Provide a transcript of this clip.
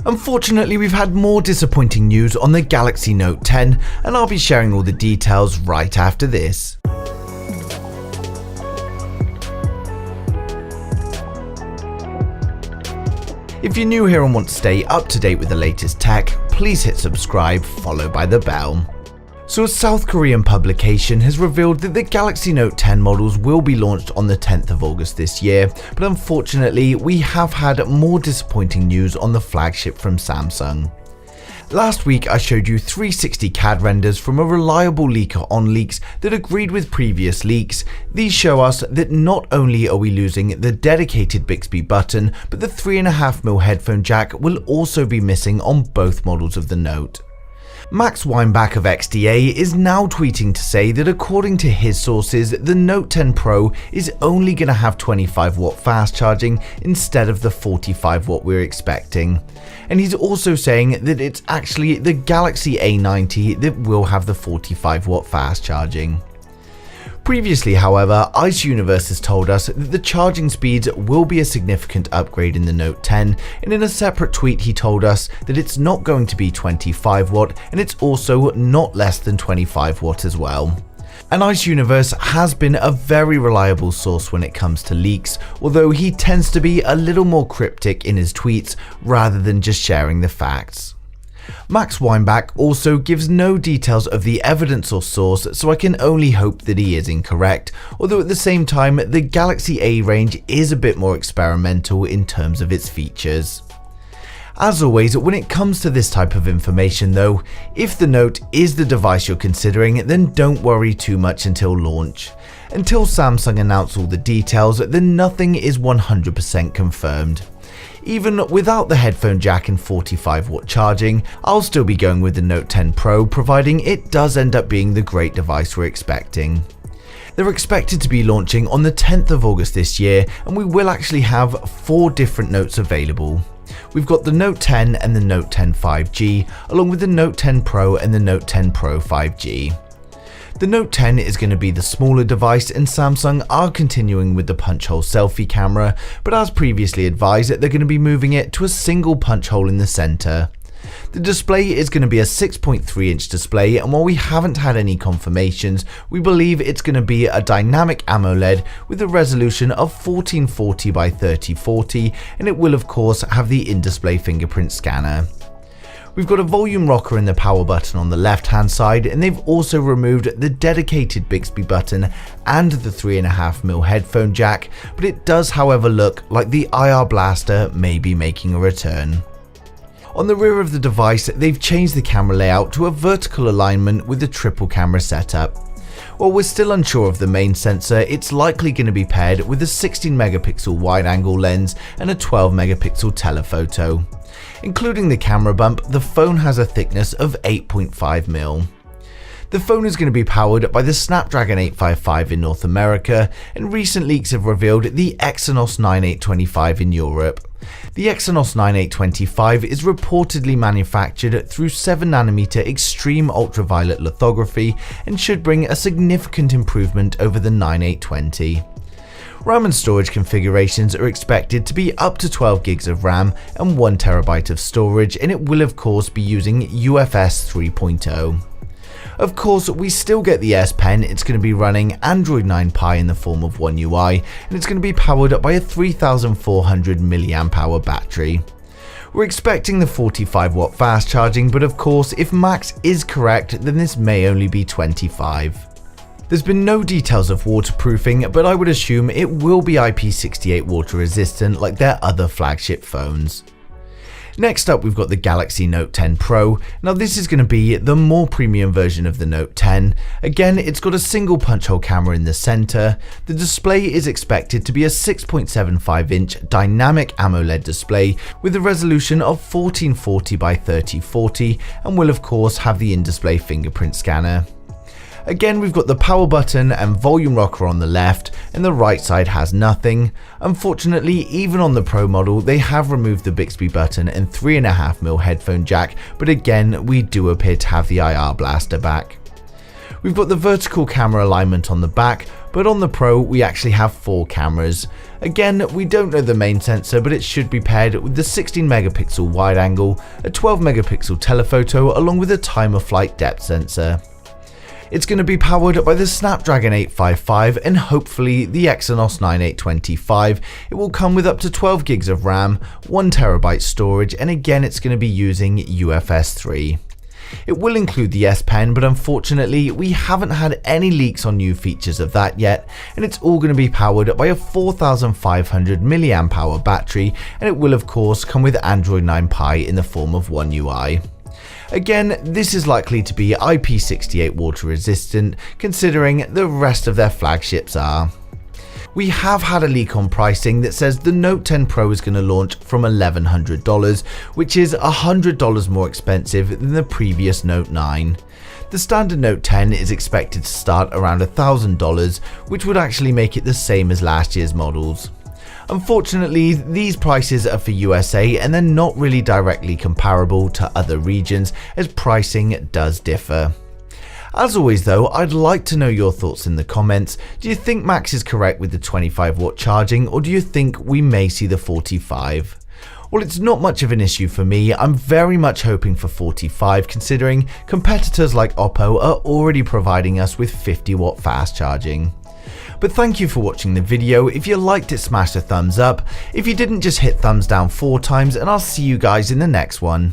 Unfortunately, we've had more disappointing news on the Galaxy Note 10, and I'll be sharing all the details right after this. If you're new here and want to stay up to date with the latest tech, please hit subscribe followed by the bell. So a South Korean publication has revealed that the Galaxy Note 10 models will be launched on the 10th of August this year, but unfortunately we have had more disappointing news on the flagship from Samsung. Last week I showed you 360 CAD renders from a reliable leaker OnLeaks that agreed with previous leaks. These show us that not only are we losing the dedicated Bixby button, but the 3.5mm headphone jack will also be missing on both models of the Note. Max Weinbach of XDA is now tweeting to say that according to his sources, the Note 10 Pro is only going to have 25W fast charging instead of the 45W we're expecting. And he's also saying that it's actually the Galaxy A90 that will have the 45W fast charging. Previously, however, Ice Universe has told us that the charging speeds will be a significant upgrade in the Note 10, and in a separate tweet he told us that it's not going to be 25W and it's also not less than 25W as well. And Ice Universe has been a very reliable source when it comes to leaks, although he tends to be a little more cryptic in his tweets rather than just sharing the facts. Max Weinbach also gives no details of the evidence or source, so I can only hope that he is incorrect, although at the same time the Galaxy A range is a bit more experimental in terms of its features. As always, when it comes to this type of information though, if the Note is the device you're considering, then don't worry too much until launch. Until Samsung announce all the details, then nothing is 100% confirmed. Even without the headphone jack and 45W charging, I'll still be going with the Note 10 Pro providing it does end up being the great device we're expecting. They're expected to be launching on the 10th of August this year, and we will actually have 4 different Notes available. We've got the Note 10 and the Note 10 5G, along with the Note 10 Pro and the Note 10 Pro 5G. The Note 10 is going to be the smaller device, and Samsung are continuing with the punch hole selfie camera, but as previously advised, they're going to be moving it to a single punch hole in the center. The display is going to be a 6.3-inch display, and while we haven't had any confirmations, we believe it's going to be a dynamic AMOLED with a resolution of 1440 by 3040, and it will of course have the in-display fingerprint scanner. We've got a volume rocker in the power button on the left hand side, and they've also removed the dedicated Bixby button and the 3.5mm headphone jack, but it does however look like the IR blaster may be making a return. On the rear of the device, they've changed the camera layout to a vertical alignment with the triple camera setup. While we're still unsure of the main sensor, it's likely going to be paired with a 16MP wide-angle lens and a 12MP telephoto. Including the camera bump, the phone has a thickness of 8.5mm. The phone is going to be powered by the Snapdragon 855 in North America, and recent leaks have revealed the Exynos 9825 in Europe. The Exynos 9825 is reportedly manufactured through 7nm extreme ultraviolet lithography and should bring a significant improvement over the 9820. RAM and storage configurations are expected to be up to 12GB of RAM and 1TB of storage, and it will of course be using UFS 3.0. Of course, we still get the S Pen. It's going to be running Android 9 Pie in the form of One UI, and it's going to be powered up by a 3400 mAh battery. We're expecting the 45W fast charging, but of course, if Max is correct, then this may only be 25. There's been no details of waterproofing, but I would assume it will be IP68 water resistant like their other flagship phones. Next up, we've got the Galaxy Note 10 Pro. Now this is going to be the more premium version of the Note 10. Again, it's got a single punch hole camera in the center. The display is expected to be a 6.75-inch dynamic AMOLED display with a resolution of 1440 by 3040, and will of course have the in-display fingerprint scanner. Again, we've got the power button and volume rocker on the left, and the right side has nothing. Unfortunately, even on the Pro model, they have removed the Bixby button and 3.5mm headphone jack, but again, we do appear to have the IR blaster back. We've got the vertical camera alignment on the back, but on the Pro, we actually have 4 cameras. Again, we don't know the main sensor, but it should be paired with the 16 megapixel wide angle, a 12 megapixel telephoto along with a time of flight depth sensor. It's going to be powered by the Snapdragon 855 and hopefully the Exynos 9825. It will come with up to 12 gigs of RAM, 1TB storage, and again it's going to be using UFS 3. It will include the S Pen, but unfortunately we haven't had any leaks on new features of that yet, and it's all going to be powered by a 4500 mAh battery, and it will of course come with Android 9 Pie in the form of One UI. Again, this is likely to be IP68 water resistant, considering the rest of their flagships are. We have had a leak on pricing that says the Note 10 Pro is going to launch from $1,100, which is $100 more expensive than the previous Note 9. The standard Note 10 is expected to start around $1,000, which would actually make it the same as last year's models. Unfortunately, these prices are for USA and they're not really directly comparable to other regions, as pricing does differ. As always though, I'd like to know your thoughts in the comments. Do you think Max is correct with the 25-watt charging, or do you think we may see the 45? Well, it's not much of an issue for me. I'm very much hoping for 45, considering competitors like Oppo are already providing us with 50-watt fast charging. But thank you for watching the video. If you liked it, smash the thumbs up. If you didn't, just hit thumbs down 4 times, and I'll see you guys in the next one.